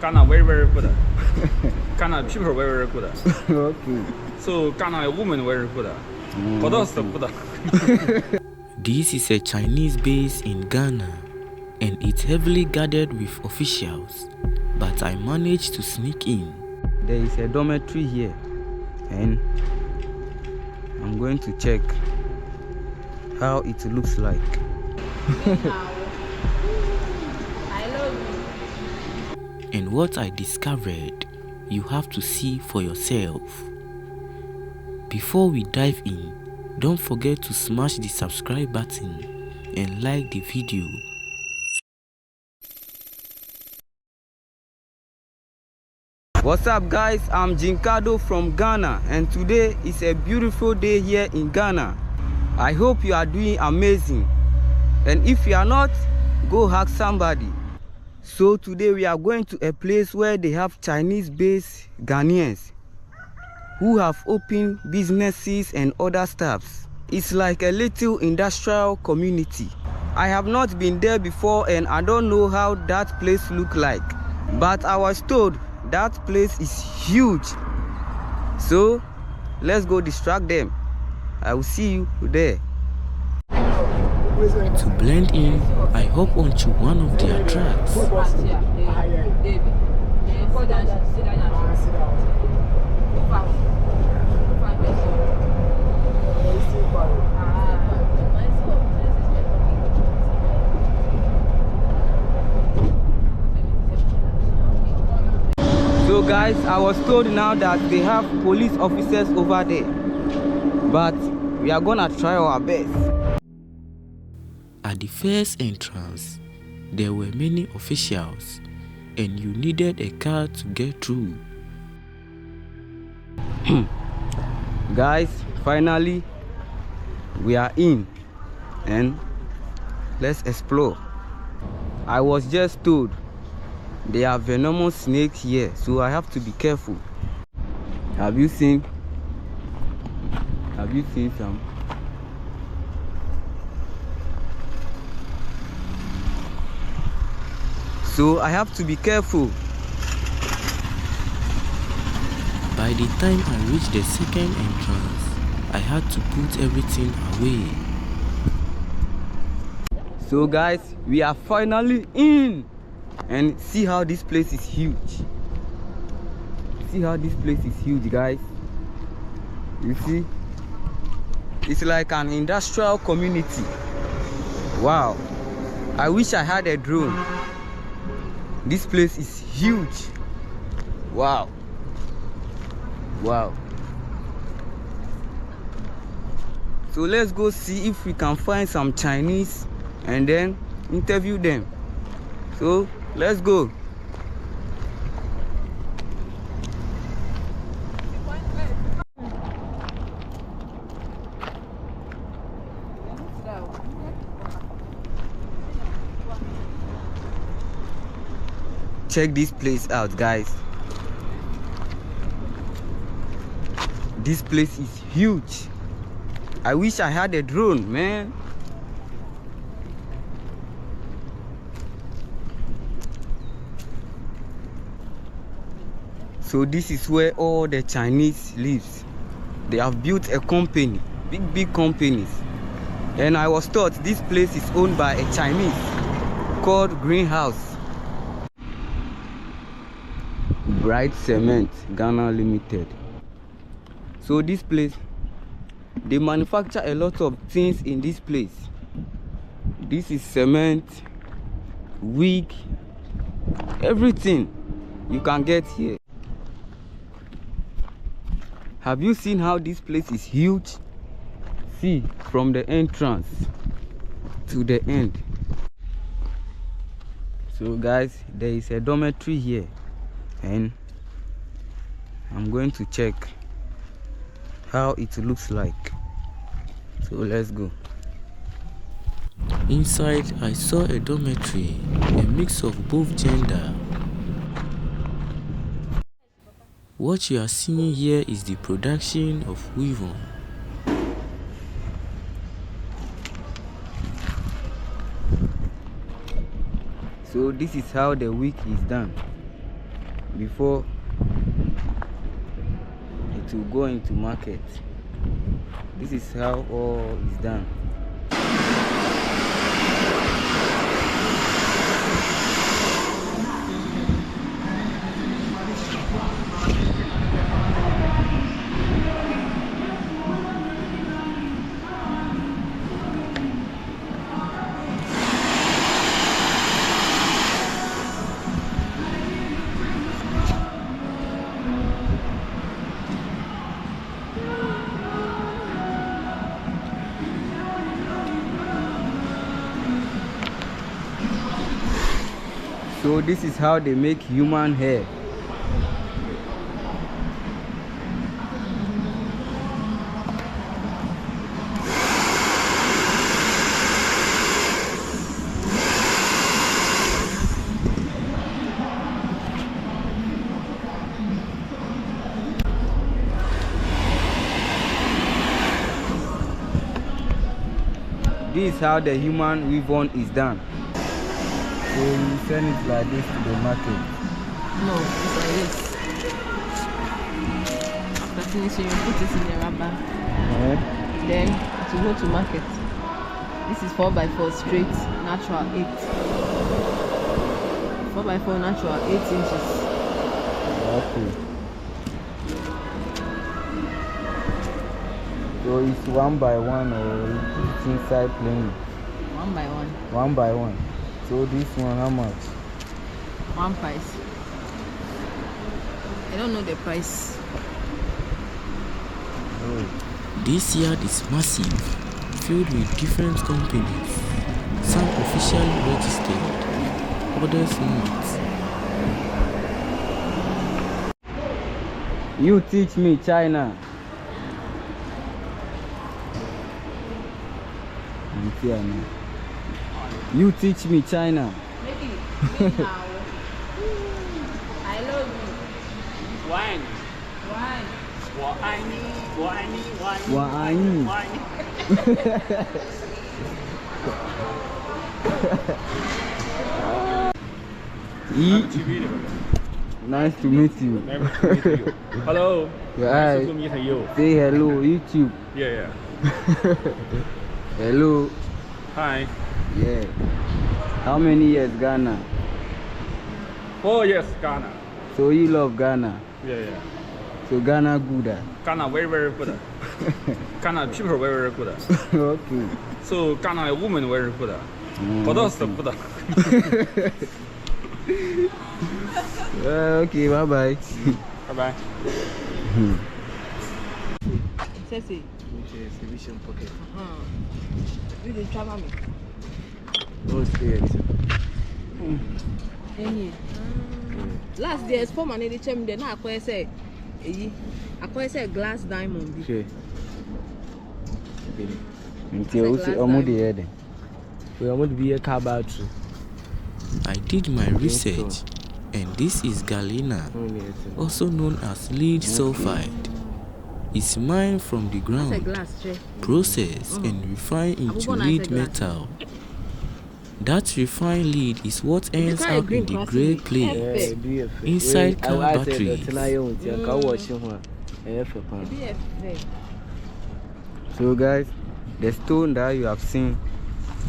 Ghana very good. Ghana people very good. Okay. So Ghana women very good. Others good. This is a Chinese base in Ghana and it's heavily guarded with officials, but I managed to sneak in. There is a dormitory here and I'm going to check how it looks like. I love you. And what I discovered, you have to see for yourself. Before we dive in, don't forget to smash the subscribe button and like the video. What's up guys, I'm Jinkado from Ghana and today is a beautiful day here in Ghana. I hope you are doing amazing, and if you are not, go hug somebody. So today we are going to a place where they have Chinese-based Ghanaians who have opened businesses and other stuffs. It's like a little industrial community. I have not been there before and I don't know how that place look like, but I was told that place is huge. So let's go distract them. I will see you there. To blend in, I hop onto one of their tracks. So guys, I was told now that they have police officers over there, but we are gonna try our best. At the first entrance, there were many officials and you needed a car to get through. Guys, finally we are in and let's explore. I was just told there are venomous snakes here, so I have to be careful. Have you seen some? So I have to be careful. By the time I reached the second entrance, I had to put everything away. So guys, we are finally in, and see how this place is huge. See how this place is huge, guys. You see, it's like an industrial community. Wow, I wish I had a drone. This place is huge. Wow. Wow. So let's go see if we can find some Chinese and then interview them. So let's go. Check this place out, guys. This place is huge. I wish I had a drone, man. So this is where all the Chinese lives. They have built a company, big companies. And I was taught this place is owned by a Chinese called Greenhouse. Bright Cement Ghana Limited. So this place, they manufacture a lot of things in this place. This is cement, wig, everything you can get here. Have you seen how this place is huge? See, from the entrance to the end. So guys, there is a dormitory here and I'm going to check how it looks like. So let's go. Inside, I saw a dormitory, a mix of both gender. What you are seeing here is the production of weaving. So this is how the wig is done. before it will go into market. This is how all is done. So this is how they make human hair. This is how the human weave on is done. So you send it like this to the market. No, it's like this. After finishing, you put it in the rubber. Then to go to market. This is 4x4 straight, natural 8. 4x4 natural 8 inches. Okay. So it's 1x1 or it's inside plain? 1x1. 1x1. So this one, how much? One price. I don't know the price. Oh. This yard is massive, filled with different companies, some officially registered, others not. You teach me China. You teach me China. Maybe now. I love you. Wine. Why? 我爱你，我爱你，我爱你，我爱你我爱你。Nice to meet you. Nice to meet you. Hello. Yeah. Nice to meet you. Say hello, YouTube. Yeah. Hello. Hi. Yeah. How many years Ghana? 4 years Ghana. So you love Ghana? Yeah. So Ghana good? Ghana very good. Ghana people very good. Okay. So Ghana women very good. Others good. Okay, bye bye. Bye. Sexy. Exhibition pocket. You did travel me. No stairs. Last day, it's for money. They came there. Now I say, glass diamond. Okay. Until we see Omudi head. We are going to be a car battery. I did my research, and this is galena, also known as lead sulfide. It's mined from the ground, processed and refined into lead metal. That refined lead is what ends up in the grey plate inside car batteries. So guys, the stone that you have seen,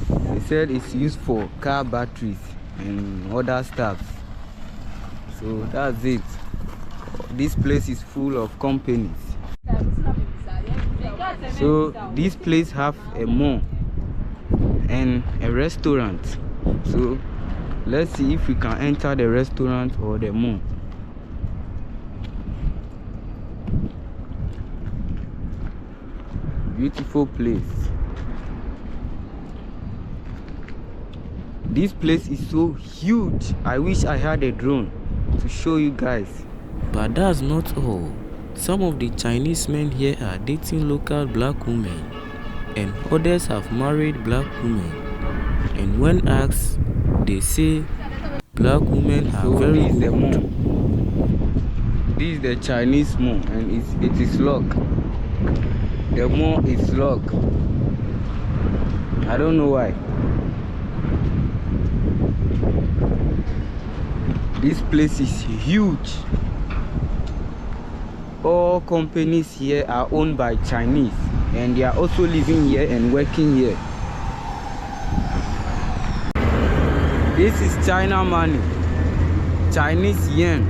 they said it's used for car batteries and other stuff. So that's it. This place is full of companies. So this place have a mall and a restaurant. So let's see if we can enter the restaurant or the mall. Beautiful place. This place is so huge. I wish I had a drone to show you guys. But that's not all. Some of the Chinese men here are dating local black women, and others have married black women. And when asked, they say black women are very this is the good. mall. This is the Chinese mall, and it is locked. The mall is locked. I don't know why. This place is huge. All companies here are owned by Chinese, and they are also living here and working here. This is China money, Chinese yen.